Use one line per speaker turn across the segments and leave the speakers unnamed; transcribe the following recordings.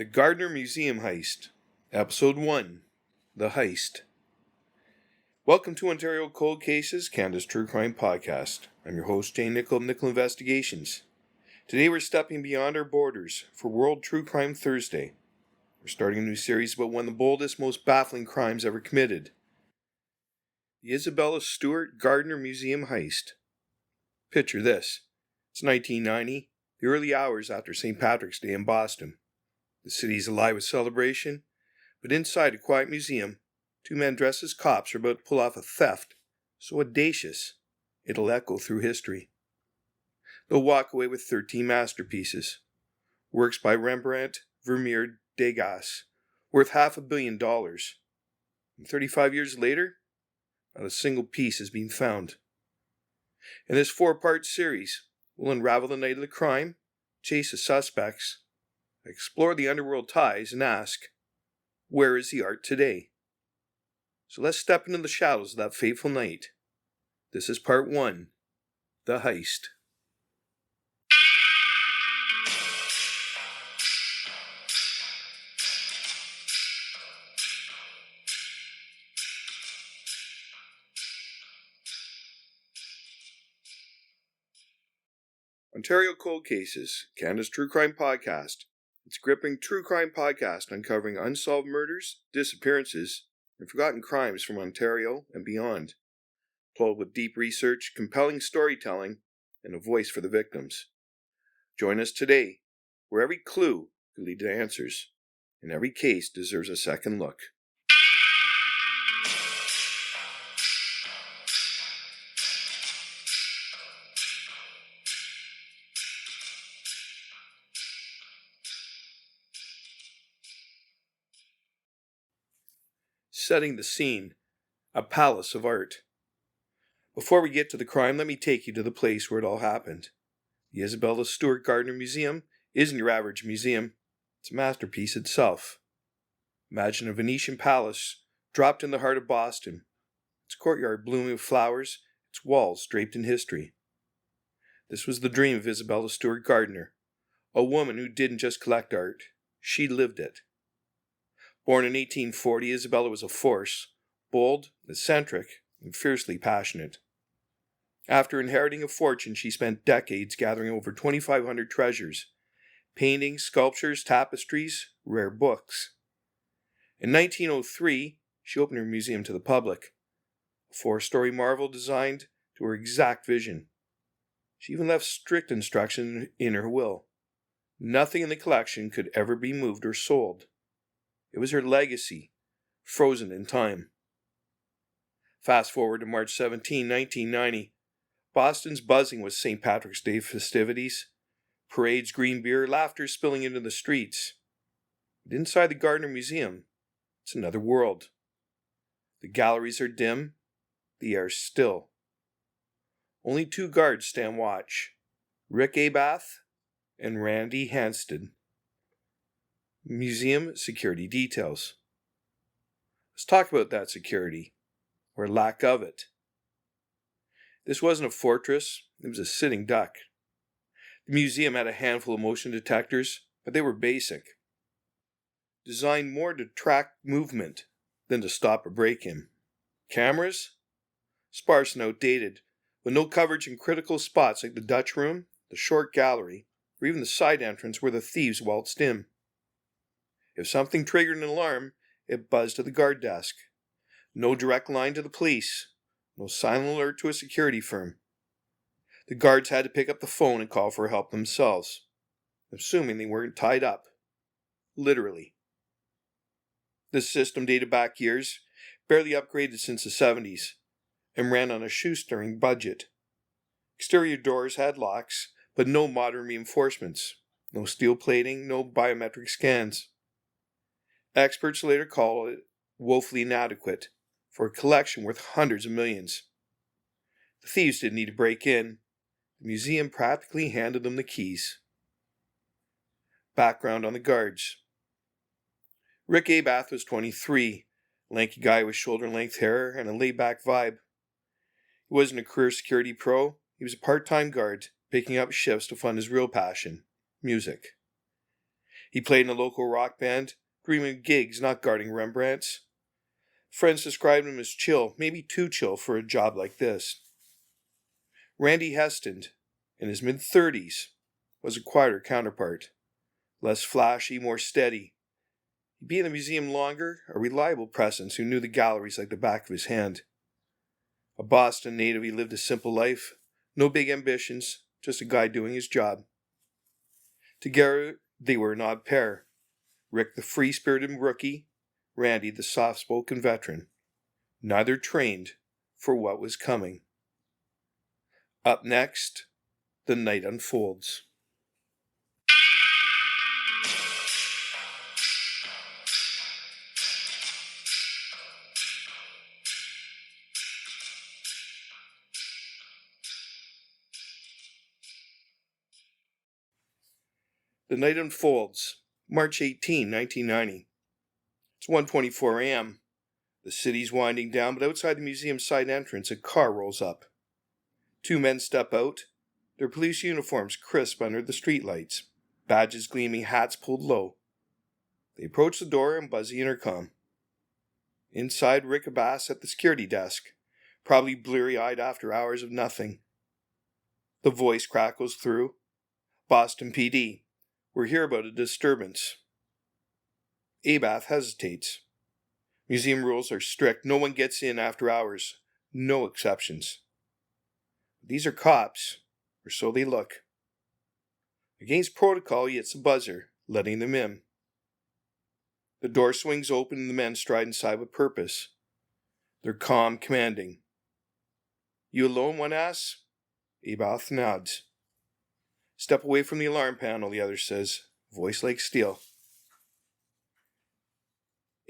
The Gardner Museum Heist, Episode 1, The Heist. Welcome to Ontario Cold Cases, Canada's True Crime Podcast. I'm your host, Jane Nicoll of Nicoll Investigations. Today we're stepping beyond our borders for World True Crime Thursday. We're starting a new series about one of the boldest, most baffling crimes ever committed. The Isabella Stewart Gardner Museum Heist. Picture this. It's 1990, the early hours after St. Patrick's Day in Boston. The city is alive with celebration, but inside a quiet museum, two men dressed as cops are about to pull off a theft so audacious it'll echo through history. They'll walk away with 13 masterpieces, works by Rembrandt, Vermeer, Degas, worth $500 million. And 35 years later, not a single piece has been found. In this 4-part series, we'll unravel the night of the crime, chase the suspects, explore the underworld ties, and ask, where is the art today? So let's step into the shadows of that fateful night. This is part 1, The Heist. Ontario Cold Cases, Canada's True Crime Podcast. It's a gripping true crime podcast uncovering unsolved murders, disappearances, and forgotten crimes from Ontario and beyond. Told with deep research, compelling storytelling, and a voice for the victims. Join us today, where every clue could lead to answers, and every case deserves a second look. Setting the scene, a palace of art. Before we get to the crime, let me take you to the place where it all happened. The Isabella Stewart Gardner Museum isn't your average museum. It's a masterpiece itself. Imagine a Venetian palace dropped in the heart of Boston, its courtyard blooming with flowers, its walls draped in history. This was the dream of Isabella Stewart Gardner, a woman who didn't just collect art, she lived it. Born in 1840, Isabella was a force, bold, eccentric, and fiercely passionate. After inheriting a fortune, she spent decades gathering over 2,500 treasures, paintings, sculptures, tapestries, rare books. In 1903, she opened her museum to the public, a 4-story marvel designed to her exact vision. She even left strict instruction in her will. Nothing in the collection could ever be moved or sold. It was her legacy, frozen in time. Fast forward to March 17, 1990. Boston's buzzing with St. Patrick's Day festivities. Parades, green beer, laughter spilling into the streets. But inside the Gardner Museum, it's another world. The galleries are dim, the air still. Only 2 guards stand watch, Rick Abath and Randy Hansted. Museum security details. Let's talk about that security, or lack of it. This wasn't a fortress, it was a sitting duck. The museum had a handful of motion detectors, but they were basic. Designed more to track movement than to stop a break-in. Cameras? Sparse and outdated, with no coverage in critical spots like the Dutch room, the short gallery, or even the side entrance where the thieves waltzed in. If something triggered an alarm, it buzzed to the guard desk. No direct line to the police. No silent alert to a security firm. The guards had to pick up the phone and call for help themselves, assuming they weren't tied up. Literally. This system dated back years, barely upgraded since the 70s, and ran on a shoestring budget. Exterior doors had locks, but no modern reinforcements. No steel plating, no biometric scans. Experts later call it woefully inadequate for a collection worth hundreds of millions. The thieves didn't need to break in. The museum practically handed them the keys. Background on the guards. Rick Abath was 23, a lanky guy with shoulder-length hair and a laid-back vibe. He wasn't a career security pro. He was a part-time guard, picking up shifts to fund his real passion, music. He played in a local rock band, dreaming of gigs, not guarding Rembrandts. Friends described him as chill, maybe too chill for a job like this. Randy Heston, in his mid-30s, was a quieter counterpart. Less flashy, more steady. He'd be in the museum longer, a reliable presence who knew the galleries like the back of his hand. A Boston native, he lived a simple life. No big ambitions, just a guy doing his job. Together, they were an odd pair. Rick the free-spirited rookie, Randy the soft-spoken veteran. Neither trained for what was coming. Up next, the night unfolds. The night unfolds, March 18, 1990. It's 1:24 a.m. The city's winding down, but outside the museum's side entrance, a car rolls up. Two men step out, their police uniforms crisp under the streetlights, badges gleaming, hats pulled low. They approach the door and buzz the intercom. Inside, Rick Abbas at the security desk, probably bleary-eyed after hours of nothing. The voice crackles through. Boston PD. We're here about a disturbance. Abath hesitates. Museum rules are strict. No one gets in after hours. No exceptions. These are cops, or so they look. Against protocol, he hits the buzzer, letting them in. The door swings open and the men stride inside with purpose. They're calm, commanding. You alone, one asks? Abath nods. Step away from the alarm panel, the other says, voice like steel.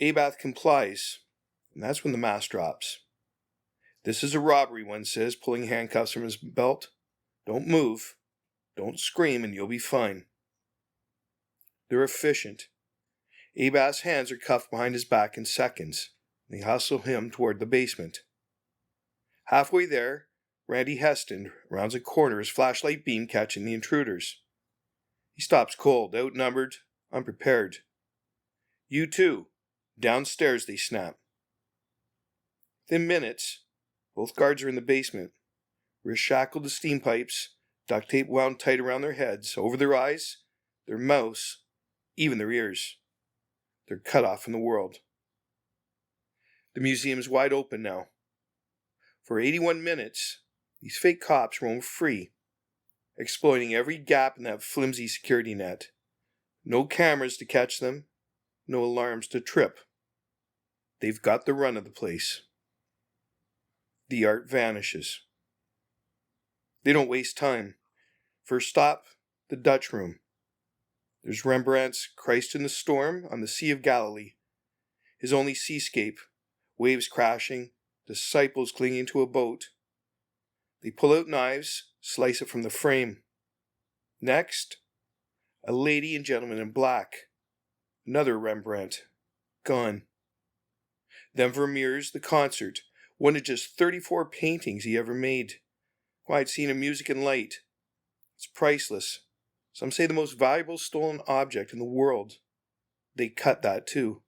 Abath complies, and that's when the mask drops. This is a robbery, one says, pulling handcuffs from his belt. Don't move, don't scream, and you'll be fine. They're efficient. Abath's hands are cuffed behind his back in seconds. They hustle him toward the basement. Halfway there, Randy Heston rounds a corner, his flashlight beam catching the intruders. He stops cold, outnumbered, unprepared. You too. Downstairs, they snap. Within minutes, both guards are in the basement. Wrists shackled to steam pipes, duct tape wound tight around their heads, over their eyes, their mouths, even their ears. They're cut off from the world. The museum's wide open now. For 81 minutes, these fake cops roam free, exploiting every gap in that flimsy security net. No cameras to catch them, no alarms to trip. They've got the run of the place. The art vanishes. They don't waste time. First stop, the Dutch Room. There's Rembrandt's Christ in the Storm on the Sea of Galilee. His only seascape, waves crashing, disciples clinging to a boat. They pull out knives, slice it from the frame. Next, a lady and gentleman in black. Another Rembrandt. Gone. Then Vermeer's The Concert, one of just 34 paintings he ever made. Quiet scene of music and light. It's priceless. Some say the most valuable stolen object in the world. They cut that too.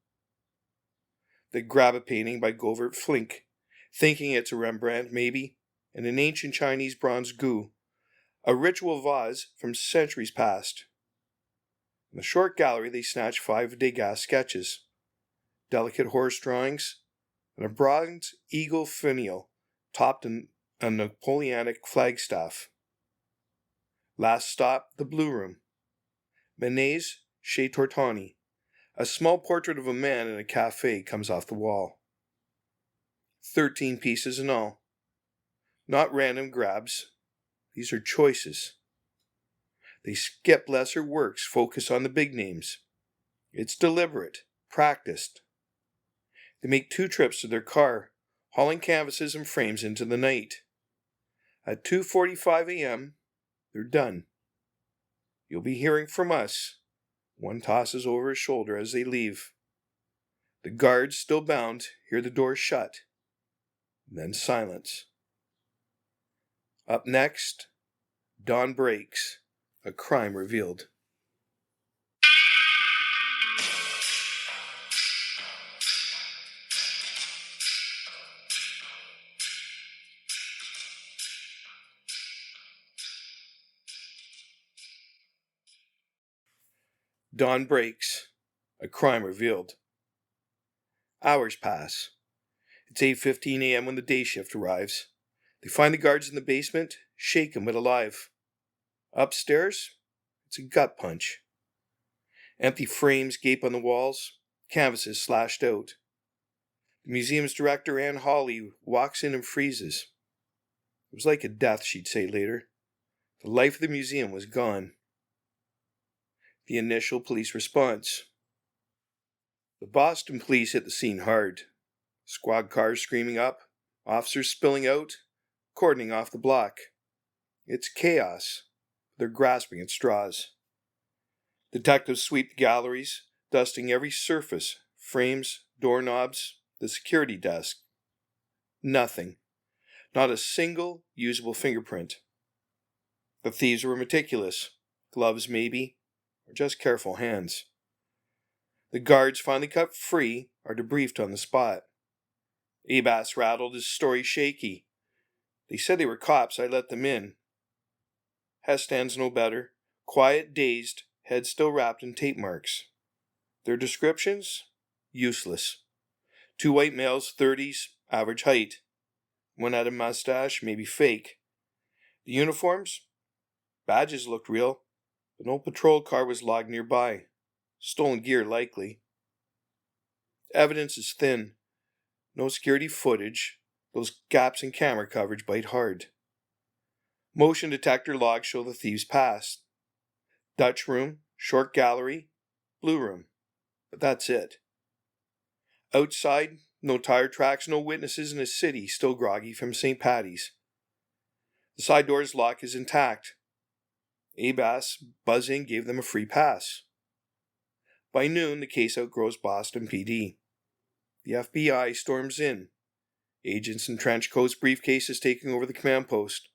They grab a painting by Govert Flinck, thinking it's a Rembrandt, maybe, and an ancient Chinese bronze gu, a ritual vase from centuries past. In the short gallery, they snatch 5 Degas sketches, delicate horse drawings, and a bronze eagle finial topped in a Napoleonic flagstaff. Last stop, the Blue Room. Manet's Chez Tortoni. A small portrait of a man in a cafe comes off the wall. 13 pieces in all. Not random grabs. These are choices. They skip lesser works, focus on the big names. It's deliberate, practiced. They make 2 trips to their car, hauling canvases and frames into the night. At 2:45 a.m., they're done. You'll be hearing from us. One tosses over his shoulder as they leave. The guards, still bound, hear the door shut. Then silence. Up next, dawn breaks. A crime revealed. Dawn breaks. A crime revealed. Hours pass. It's 8:15 a.m. when the day shift arrives. They find the guards in the basement, shaken but alive. Upstairs, it's a gut punch. Empty frames gape on the walls, canvases slashed out. The museum's director, Anne Hawley, walks in and freezes. It was like a death, she'd say later. The life of the museum was gone. The initial police response. The Boston police hit the scene hard. Squad cars screaming up, officers spilling out, cordoning off the block. It's chaos. They're grasping at straws. Detectives sweep the galleries, dusting every surface, frames, doorknobs, the security desk. Nothing. Not a single usable fingerprint. The thieves were meticulous. Gloves, maybe, or just careful hands. The guards, finally cut free, are debriefed on the spot. Degas rattled, his story shaky. They said they were cops, I let them in. Hess stands no better. Quiet, dazed, head still wrapped in tape marks. Their descriptions? Useless. 2 white males, 30s, average height. One had a mustache, maybe fake. The uniforms? Badges looked real, but no patrol car was logged nearby. Stolen gear, likely. Evidence is thin. No security footage. Those gaps in camera coverage bite hard. Motion detector logs show the thieves passed. Dutch room, short gallery, blue room. But that's it. Outside, no tire tracks, no witnesses in a city still groggy from St. Paddy's. The side door's lock is intact. Degas, buzzing, gave them a free pass. By noon, the case outgrows Boston PD. The FBI storms in. Agents in trench coats, briefcases taking over the command post.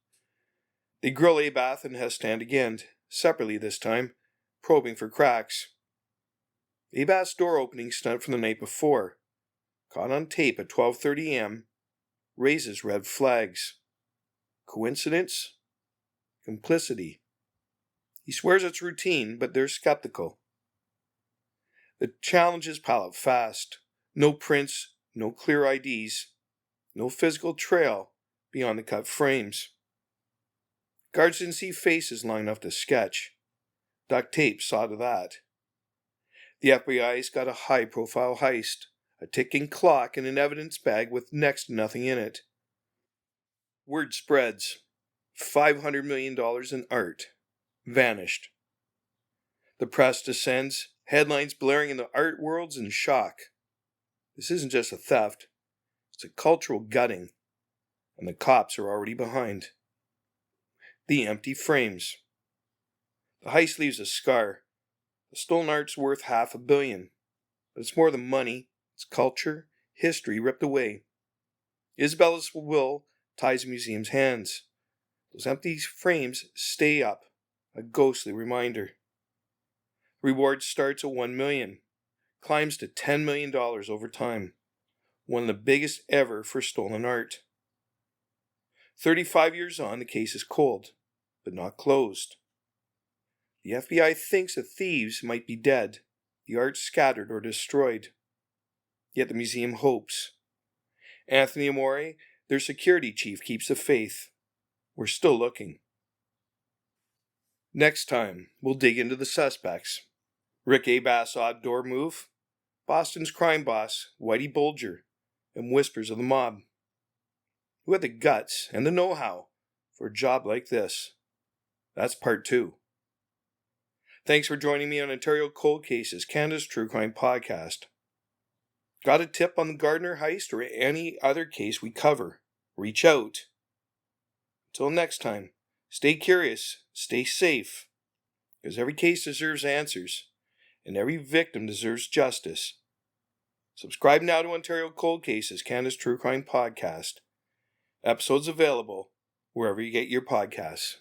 They grill Degas and Hess stand again, separately this time, probing for cracks. Degas' door opening stunt from the night before, caught on tape at 12:30 a.m., raises red flags. Coincidence? Complicity. He swears it's routine, but they're skeptical. The challenges pile up fast. No prints, no clear IDs, no physical trail beyond the cut frames. Guards didn't see faces long enough to sketch. Duct tape saw to that. The FBI's got a high-profile heist, a ticking clock, and an evidence bag with next to nothing in it. Word spreads. $500 million in art. Vanished. The press descends, headlines blaring in the art worlds in shock. This isn't just a theft, it's a cultural gutting, and the cops are already behind. The empty frames. The heist leaves a scar. The stolen art's worth $500 million, but it's more than money, it's culture, history ripped away. Isabella's will ties the museum's hands. Those empty frames stay up, a ghostly reminder. Reward starts at $1 million, climbs to $10 million over time. One of the biggest ever for stolen art. 35 years on, the case is cold, but not closed. The FBI thinks the thieves might be dead, the art scattered or destroyed. Yet the museum hopes. Anthony Amore, their security chief, keeps the faith. We're still looking. Next time, we'll dig into the suspects. Rick Degas' odd door move, Boston's crime boss, Whitey Bulger, and whispers of the mob. Who had the guts and the know-how for a job like this? That's part 2. Thanks for joining me on Ontario Cold Cases, Canada's True Crime Podcast. Got a tip on the Gardner heist or any other case we cover? Reach out. Until next time, stay curious, stay safe, because every case deserves answers, and every victim deserves justice. Subscribe now to Ontario Cold Cases, Canada's True Crime Podcast. Episodes available wherever you get your podcasts.